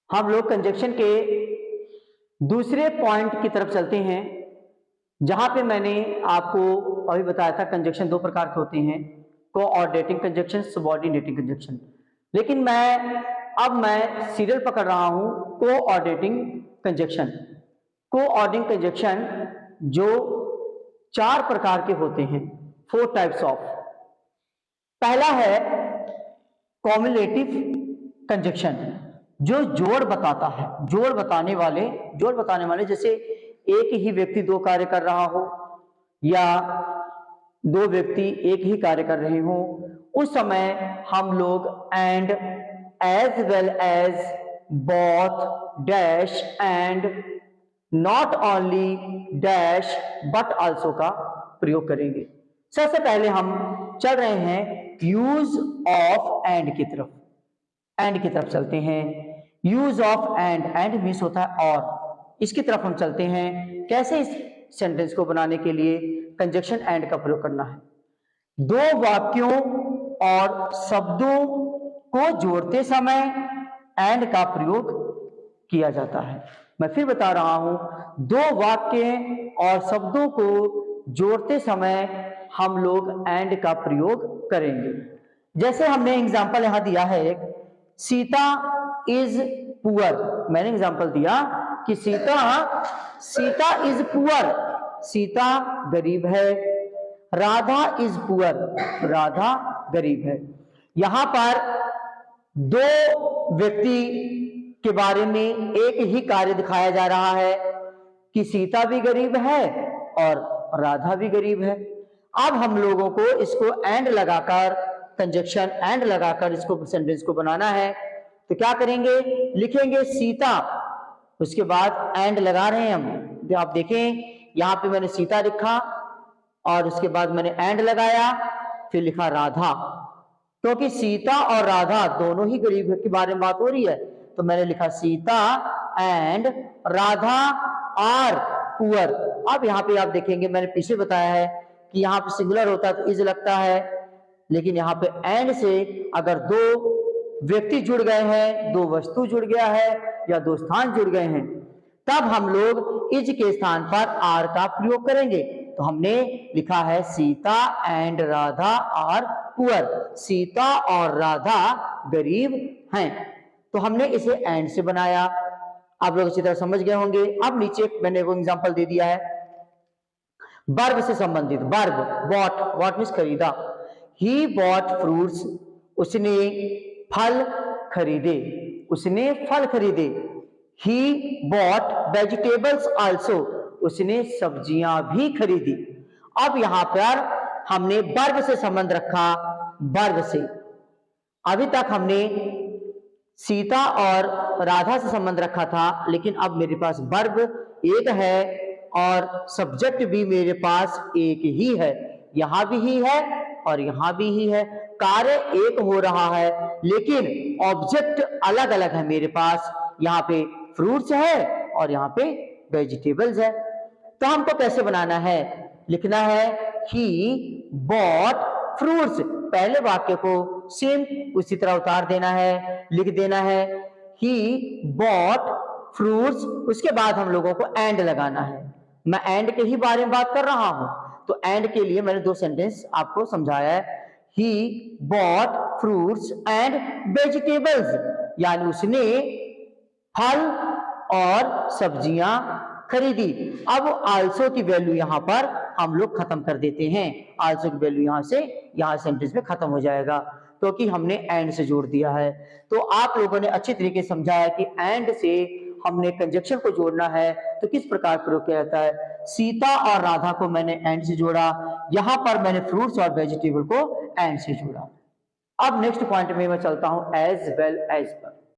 हम लोग कंजक्शन के दूसरे पॉइंट की तरफ चलते हैं, जहां पे मैंने आपको अभी बताया था कंजक्शन दो प्रकार के होते हैं, कोऑर्डिनेटिंग कंजक्शन, सबऑर्डिनेटिंग कंजक्शन। लेकिन मैं सीरियल पकड़ रहा हूं कोऑर्डिनेटिंग कंजक्शन। कोऑर्डिनेटिंग कंजक्शन जो चार प्रकार के होते हैं, 4 टाइप्स ऑफ। पहला है कॉम्युलेटिव कंजक्शन, जो जोड़ बताता है, जोड़ बताने वाले जैसे एक ही व्यक्ति दो कार्य कर रहा हो या दो व्यक्ति एक ही कार्य कर रहे हो, उस समय हम लोग and, as well as, both, dash and, not only, dash but also का प्रयोग करेंगे। सबसे पहले हम चल रहे हैं यूज ऑफ एंड की तरफ, एंड की तरफ चलते हैं। Use of and, and means होता है और, इसकी तरफ हम चलते हैं। कैसे इस सेंटेंस को बनाने के लिए कंजक्शन एंड का प्रयोग करना है। दो वाक्यों और शब्दों को जोड़ते समय एंड का प्रयोग किया जाता है। मैं फिर बता रहा हूं, दो वाक्य और शब्दों को जोड़ते समय हम लोग एंड का प्रयोग करेंगे। जैसे हमने एग्जांपल यहां दिया है एक, सीता इज पुअर। मैंने एग्जांपल दिया कि सीता इज पुअर, सीता गरीब है। राधा इज पुअर, राधा गरीब है। यहां पर दो व्यक्ति के बारे में एक ही कार्य दिखाया जा रहा है कि सीता भी गरीब है और राधा भी गरीब है। अब हम लोगों को इसको एंड लगाकर, कंजक्शन एंड लगाकर इसको सेंटेंस को बनाना है। तो क्या करेंगे, लिखेंगे सीता, उसके बाद एंड लगा रहे हैं हम। आप देखें यहां पे मैंने सीता लिखा और उसके बाद मैंने एंड लगाया, फिर लिखा राधा, क्योंकि सीता और राधा दोनों ही गरीब के बारे में बात हो रही है। तो मैंने लिखा Sita and Radha are poor. अब यहाँ पे आप देखेंगे, मैंने पीछे बताया है कि यहाँ पे सिंगुलर होता है तो इज लगता है, लेकिन यहाँ पे एंड से अगर दो व्यक्ति जुड़ गए हैं, दो वस्तु जुड़ गया है या दो स्थान जुड़ गए हैं, तब हम लोग इज के स्थान पर आर का प्रयोग करेंगे। तो हमने लिखा है Sita and Radha are poor, Sita और राधा गरीब हैं। तो हमने इसे एंड से बनाया। आप लोग अच्छी तरह समझ गए होंगे। अब नीचे मैंने वो एग्जांपल दे दिया है वर्ब से संबंधित। वर्ब बॉट, बॉट मीन्स खरीदा। ही बॉट फ्रूट्स, उसने फल खरीदे, उसने फल खरीदे। ही बॉट वेजिटेबल्स आल्सो, उसने सब्जियां भी खरीदी। अब यहां पर हमने वर्ब से संबंध रखा, वर्ब से। अभी तक हमने सीता और राधा से संबंध रखा था, लेकिन अब मेरे पास वर्ब एक है और सब्जेक्ट भी मेरे पास एक ही है। यहां भी ही है और यहां भी ही है। कार्य एक हो रहा है लेकिन ऑब्जेक्ट अलग अलग है मेरे पास। यहाँ पे फ्रूट्स है और यहाँ पे वेजिटेबल्स है। तो हमको कैसे बनाना है, लिखना है ही बॉट फ्रूट्स। पहले वाक्य को सेम उसी तरह उतार देना है, लिख देना है ही बॉट फ्रूट्स। उसके बाद हम लोगों को एंड लगाना है। मैं एंड के ही बारे में बात कर रहा हूं, तो एंड के लिए मैंने दो सेंटेंस आपको समझाया है। He bought fruits and vegetables, यानी उसने फल और सब्जियां खरीदी। अब आल्सो की वैल्यू यहां पर हम लोग खत्म कर देते हैं। आल्सो की वैल्यू यहां सेंटेंस में खत्म हो जाएगा क्योंकि हमने एंड से जोड़ दिया है। तो आप लोगों ने अच्छे तरीके से समझाया कि एंड से हमने कंजक्शन को जोड़ना है तो किस प्रकार प्रयोग किया जाता है। सीता और राधा को मैंने एंड से जोड़ा, यहां पर मैंने फ्रूट्स और वेजिटेबल को एंड से जोड़ा। अब नेक्स्ट पॉइंट में मैं चलता हूं एज वेल एज पर।